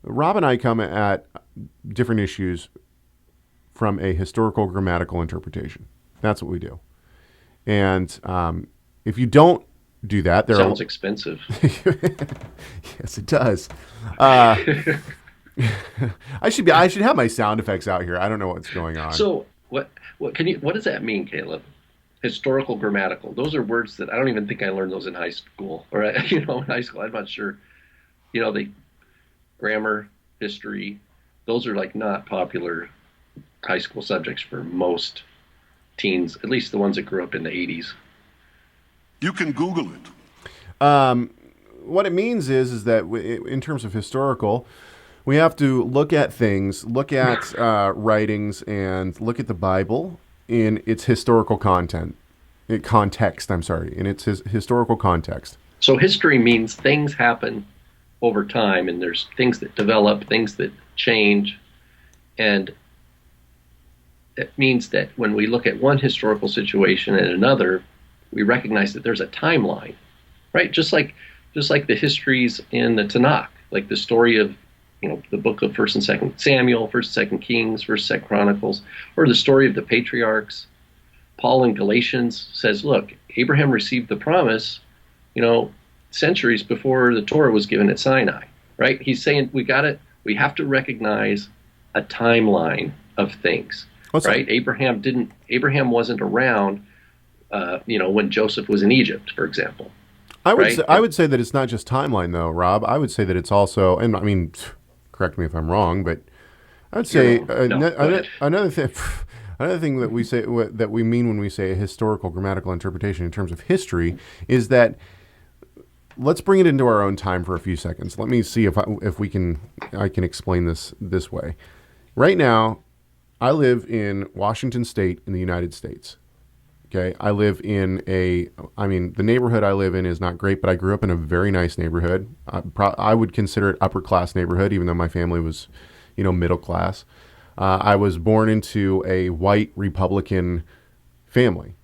Rob and I come at different issues from a historical grammatical interpretation. That's what we do. And if you don't do that, there are Sounds expensive. yes, it does. Uh, I should have my sound effects out here. I don't know what's going on. So what does that mean, Caleb? Historical, grammatical. Those are words that I don't even think I learned those in high school. Or in high school, I'm not sure. The grammar, history, those are like not popular high school subjects for most teens, at least the ones that grew up in the 80s. You can Google it. What it means is that in terms of historical, we have to look at things, look at writings, and look at the Bible in its historical context. I'm sorry, in its historical context. So history means things happen over time, and there's things that develop, things that change, and it means that when we look at one historical situation and another, we recognize that there's a timeline, right? Just like the histories in the Tanakh, like the story of the book of First and Second Samuel, First and Second Kings, First and Second Chronicles, or the story of the patriarchs. Paul in Galatians says, look, Abraham received the promise, centuries before the Torah was given at Sinai, right? He's saying we have to recognize a timeline of things, right? Abraham wasn't around, when Joseph was in Egypt, for example. Right? I would say that it's not just timeline, though, Rob. I would say that it's also, and I mean, correct me if I'm wrong, but I would say another thing. Another thing that we say that we mean when we say a historical grammatical interpretation in terms of history is that let's bring it into our own time for a few seconds. Let me see if I can explain this way. Right now, I live in Washington State in the United States. Okay, I live in the neighborhood I live in is not great, but I grew up in a very nice neighborhood. I would consider it upper class neighborhood, even though my family was, middle class. I was born into a white Republican family.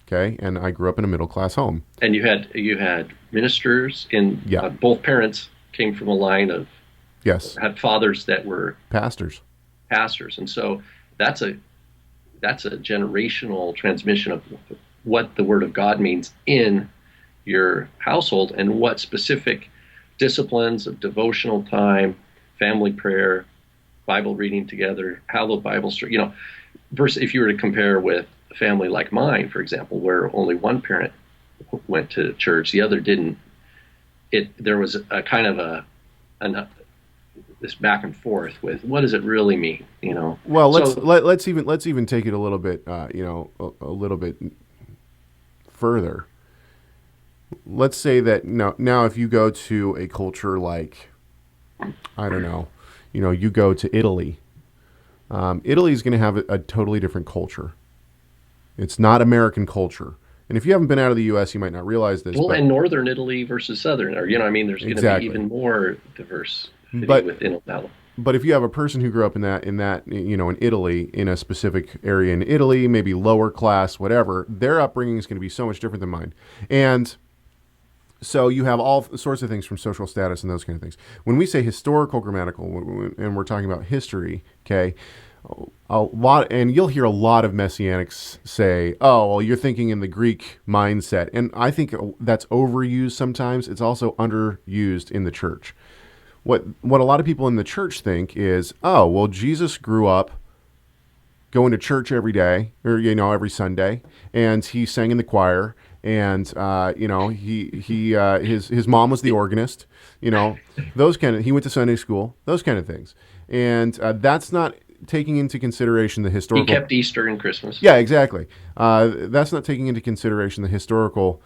Okay, and I grew up in a middle class home. And you had ministers in both parents came from a line of had fathers that were pastors, and so that's a generational transmission of what the Word of God means in your household and what specific disciplines of devotional time, family prayer, Bible reading together, how the Bible, versus if you were to compare with a family like mine, for example, where only one parent went to church, the other didn't. There was a kind of this back and forth with what does it really mean, Well, let's even take it a little bit, a little bit further. Let's say that now if you go to a culture like, I don't know, you go to Italy. Italy is going to have a totally different culture. It's not American culture. And if you haven't been out of the U.S., you might not realize this. Well, and northern Italy versus southern, or there's going to be even more diverse within Italy. But if you have a person who grew up in Italy, in a specific area in Italy, maybe lower class, whatever, their upbringing is going to be so much different than mine. And so you have all sorts of things from social status and those kind of things. When we say historical grammatical, and we're talking about history, okay, a lot, and you'll hear a lot of messianics say, "Oh, well, you're thinking in the Greek mindset," and I think that's overused sometimes. It's also underused in the church. What a lot of people in the church think is, "Oh, well, Jesus grew up going to church every day, or every Sunday, and he sang in the choir." And his mom was the organist, those kind of. He went to Sunday school, those kind of things, and that's not taking into consideration the historical. He kept Easter and Christmas. Yeah, exactly. That's not taking into consideration the historical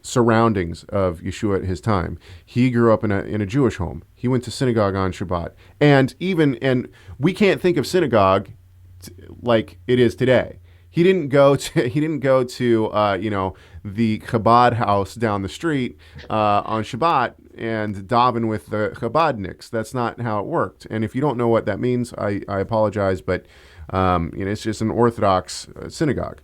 surroundings of Yeshua at his time. He grew up in a Jewish home. He went to synagogue on Shabbat, and we can't think of synagogue like it is today. He didn't go to the Chabad house down the street on Shabbat and daven with the Chabadniks. That's not how it worked. And if you don't know what that means, I apologize, but it's just an Orthodox synagogue.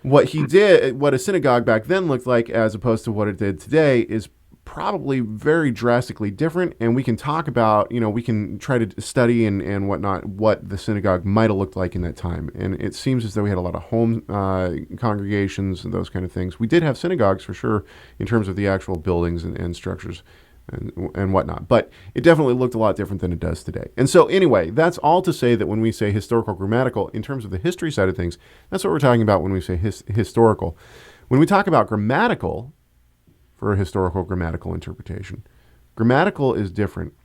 What a synagogue back then looked like, as opposed to what it did today, is probably very drastically different, and we can talk about, we can try to study and whatnot, what the synagogue might have looked like in that time. And it seems as though we had a lot of home congregations and those kind of things. We did have synagogues for sure in terms of the actual buildings and structures and whatnot, but it definitely looked a lot different than it does today. And so anyway, that's all to say that when we say historical grammatical, in terms of the history side of things, that's what we're talking about when we say historical. When we talk about grammatical, for a historical grammatical interpretation, grammatical is different.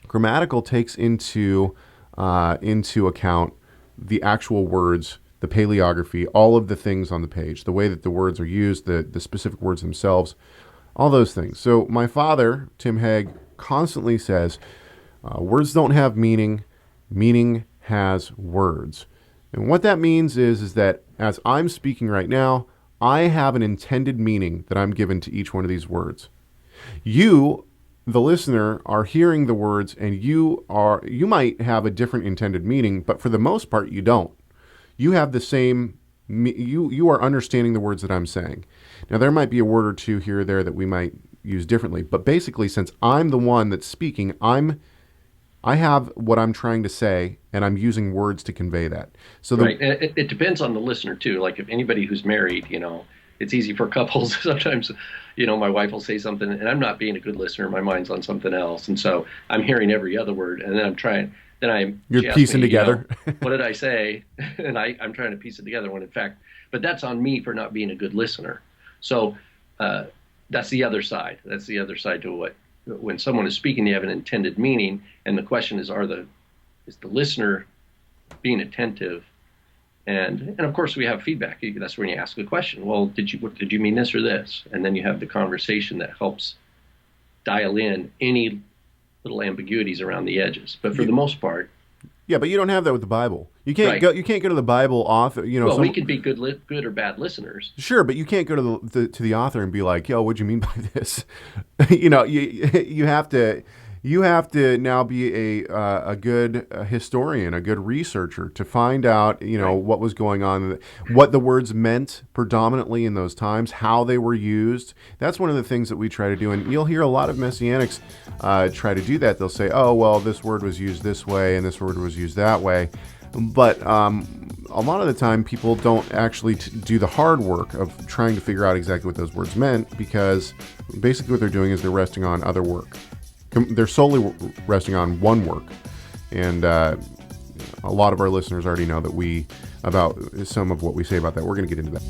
Grammatical takes into account the actual words, the paleography, all of the things on the page, the way that the words are used, the specific words themselves, all those things. So my father, Tim Hague, constantly says, words don't have meaning, meaning has words. And what that means is that as I'm speaking right now, I have an intended meaning that I'm given to each one of these words. You, the listener, are hearing the words, and you might have a different intended meaning, but for the most part, you don't. You have the same. You are understanding the words that I'm saying. Now, there might be a word or two here or there that we might use differently, but basically, since I'm the one that's speaking, I have what I'm trying to say, and I'm using words to convey that. So right. It depends on the listener too. Like if anybody who's married, it's easy for couples. Sometimes, my wife will say something, and I'm not being a good listener. My mind's on something else, and so I'm hearing every other word, and then you're piecing together. What did I say? And I'm trying to piece it together. When in fact, but that's on me for not being a good listener. So that's the other side. That's the other side to what. When someone is speaking, they have an intended meaning, and the question is, is the listener being attentive? And of course, we have feedback. That's when you ask a question. Well, did you mean this or this? And then you have the conversation that helps dial in any little ambiguities around the edges. But for the most part, yeah, but you don't have that with the Bible. You can't go. You can't go to the Bible author. Well, we could be good or bad listeners. Sure, but you can't go to the author and be like, "Yo, what'd you mean by this?" You have to now be a good historian, a good researcher to find out what was going on, what the words meant predominantly in those times, how they were used. That's one of the things that we try to do, and you'll hear a lot of Messianics try to do that. They'll say, "Oh, well, this word was used this way, and this word was used that way." But a lot of the time, people don't actually do the hard work of trying to figure out exactly what those words meant, because basically what they're doing is they're resting on other work. They're solely resting on one work. And a lot of our listeners already know that about some of what we say about that. We're going to get into that.